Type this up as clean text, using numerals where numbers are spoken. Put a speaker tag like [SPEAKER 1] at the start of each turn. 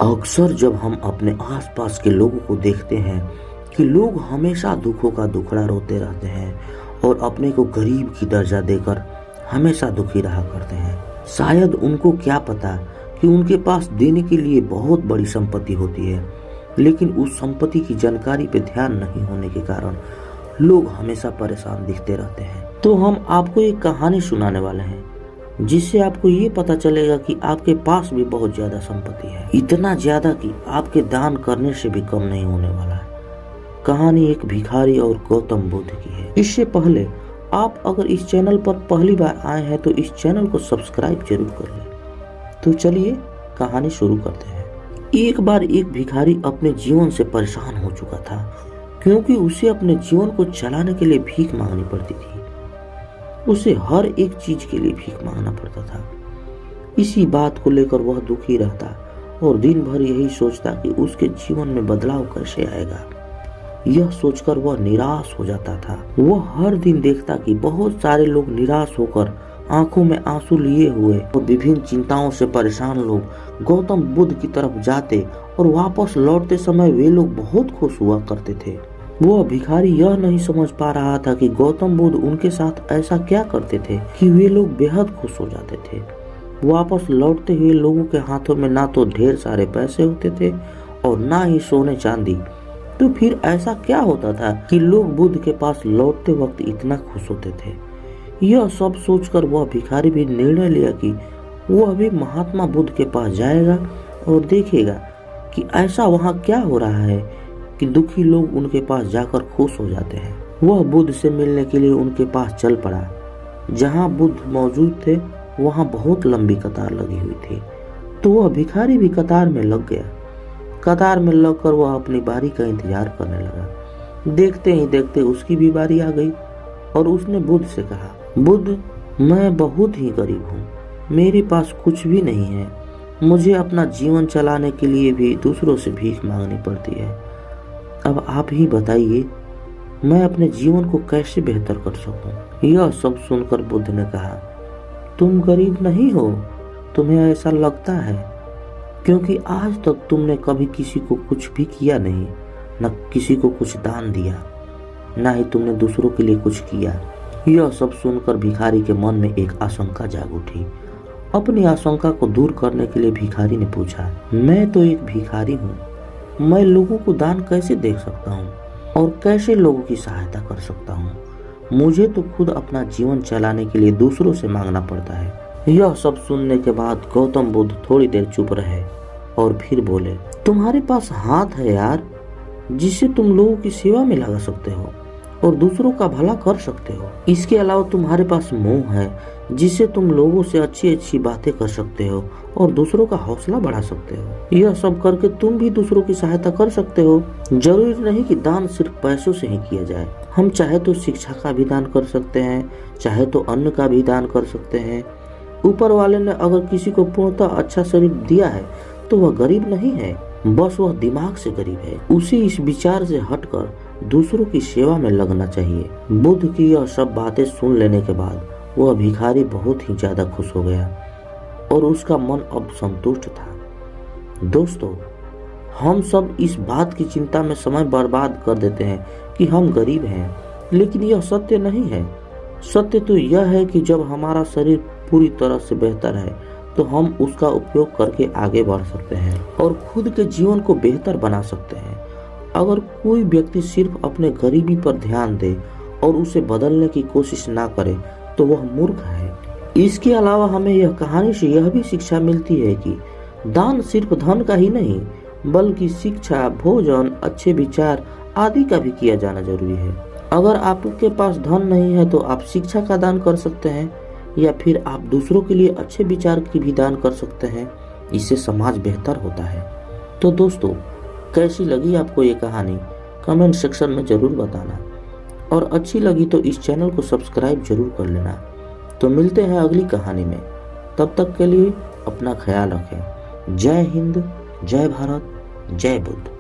[SPEAKER 1] अक्सर जब हम अपने आसपास के लोगों को देखते हैं कि लोग हमेशा दुखों का दुखड़ा रोते रहते हैं और अपने को गरीब की दर्जा देकर हमेशा दुखी रहा करते हैं। शायद उनको क्या पता कि उनके पास देने के लिए बहुत बड़ी संपत्ति होती है, लेकिन उस संपत्ति की जानकारी पे ध्यान नहीं होने के कारण लोग हमेशा परेशान दिखते रहते हैं। तो हम आपको एक कहानी सुनाने वाले हैं जिससे आपको ये पता चलेगा कि आपके पास भी बहुत ज्यादा संपत्ति है, इतना ज्यादा कि आपके दान करने से भी कम नहीं होने वाला है। कहानी एक भिखारी और गौतम बुद्ध की है। इससे पहले आप अगर इस चैनल पर पहली बार आए हैं तो इस चैनल को सब्सक्राइब जरूर कर लें। तो चलिए कहानी शुरू करते हैं। एक बार एक भिखारी अपने जीवन से परेशान हो चुका था, क्योंकि उसे अपने जीवन को चलाने के लिए भीख मांगनी पड़ती थी। उसे हर एक चीज के लिए भीख मांगना पड़ता था। इसी बात को लेकर वह दुखी रहता और दिन भर यही सोचता कि उसके जीवन में बदलाव कैसे आएगा। यह सोचकर वह निराश हो जाता था। वह हर दिन देखता कि बहुत सारे लोग निराश होकर आंखों में आंसू लिए हुए और विभिन्न चिंताओं से परेशान लोग गौतम बुद्ध की तरफ जाते और वापस लौटते समय वे लोग बहुत खुश हुआ करते थे। वह भिखारी यह नहीं समझ पा रहा था कि गौतम बुद्ध उनके साथ ऐसा क्या करते थे कि वे लोग बेहद खुश हो जाते थे। वापस लौटते हुए लोगों के हाथों में ना तो ढेर सारे पैसे होते थे और ना ही सोने चांदी। तो फिर ऐसा क्या होता था कि लोग बुद्ध के पास लौटते वक्त इतना खुश होते थे? यह सब सोचकर वह भिखारी भी निर्णय लिया कि वह भी महात्मा बुद्ध के पास जाएगा और देखेगा कि ऐसा वहाँ क्या हो रहा है कि दुखी लोग उनके पास जाकर खुश हो जाते हैं। वह बुद्ध से मिलने के लिए उनके पास चल पड़ा। जहाँ बुद्ध मौजूद थे वहाँ बहुत लंबी कतार लगी हुई थी, तो वह भिखारी भी कतार में लग गया। कतार में लगकर वह अपनी बारी का इंतजार करने लगा। देखते ही देखते उसकी भी बारी आ गई और उसने बुद्ध से कहा, बुद्ध, मैं बहुत ही गरीब हूँ, मेरे पास कुछ भी नहीं है। मुझे अपना जीवन चलाने के लिए भी दूसरों से भीख मांगनी पड़ती है। अब आप ही बताइए, मैं अपने जीवन को कैसे बेहतर कर सकूं? यह सब सुनकर बुद्ध ने कहा, तुम गरीब नहीं हो, तुम्हें ऐसा लगता है, क्योंकि आज तक तुमने कभी किसी को कुछ भी किया नहीं, न किसी को कुछ दान दिया, न ही तुमने दूसरों के लिए कुछ किया। यह सब सुनकर भिखारी के मन में एक आशंका जाग उठी। अपनी आशंका को दूर करने के लिए भिखारी ने पूछा, मैं तो एक भिखारी हूँ, मैं लोगों को दान कैसे दे सकता हूँ और कैसे लोगों की सहायता कर सकता हूँ? मुझे तो खुद अपना जीवन चलाने के लिए दूसरों से मांगना पड़ता है। यह सब सुनने के बाद गौतम बुद्ध थोड़ी देर चुप रहे और फिर बोले, तुम्हारे पास हाथ है यार, जिससे तुम लोगों की सेवा में लगा सकते हो और दूसरों का भला कर सकते हो। इसके अलावा तुम्हारे पास मुंह है, जिससे तुम लोगों से अच्छी अच्छी बातें कर सकते हो और दूसरों का हौसला बढ़ा सकते हो। यह सब करके तुम भी दूसरों की सहायता कर सकते हो। जरूरी नहीं कि दान सिर्फ पैसों से ही किया जाए। हम चाहे तो शिक्षा का भी दान कर सकते हैं, चाहे तो अन्न का भी दान कर सकते हैं। ऊपर वाले ने अगर किसी को पूर्णतः अच्छा शरीर दिया है तो वह गरीब नहीं है, बस वह दिमाग से गरीब है। उसे इस विचार से हटकर दूसरों की सेवा में लगना चाहिए। बुद्ध की यह सब बातें सुन लेने के बाद वह भिखारी बहुत ही ज्यादा खुश हो गया और उसका मन अब संतुष्ट था। दोस्तों, हम सब इस बात की चिंता में समय बर्बाद कर देते हैं कि हम गरीब हैं, लेकिन यह सत्य नहीं है। सत्य तो यह है कि जब हमारा शरीर पूरी तरह से बेहतर है तो हम उसका उपयोग करके आगे बढ़ सकते हैं और खुद के जीवन को बेहतर बना सकते हैं। अगर कोई व्यक्ति सिर्फ अपने गरीबी पर ध्यान दे और उसे बदलने की कोशिश ना करे तो वह मूर्ख है। इसके अलावा हमें यह कहानी से यह भी शिक्षा मिलती है कि दान सिर्फ धन का ही नहीं, बल्कि शिक्षा, भोजन, अच्छे विचार आदि का भी किया जाना जरूरी है। अगर आपके पास धन नहीं है तो आप शिक्षा का दान कर सकते हैं, या फिर आप दूसरों के लिए अच्छे विचार की भी दान कर सकते हैं। इससे समाज बेहतर होता है। तो दोस्तों, कैसी लगी आपको ये कहानी? कमेंट सेक्शन में जरूर बताना, और अच्छी लगी तो इस चैनल को सब्सक्राइब जरूर कर लेना। तो मिलते हैं अगली कहानी में, तब तक के लिए अपना ख्याल रखें। जय हिंद, जय भारत, जय बुद्ध।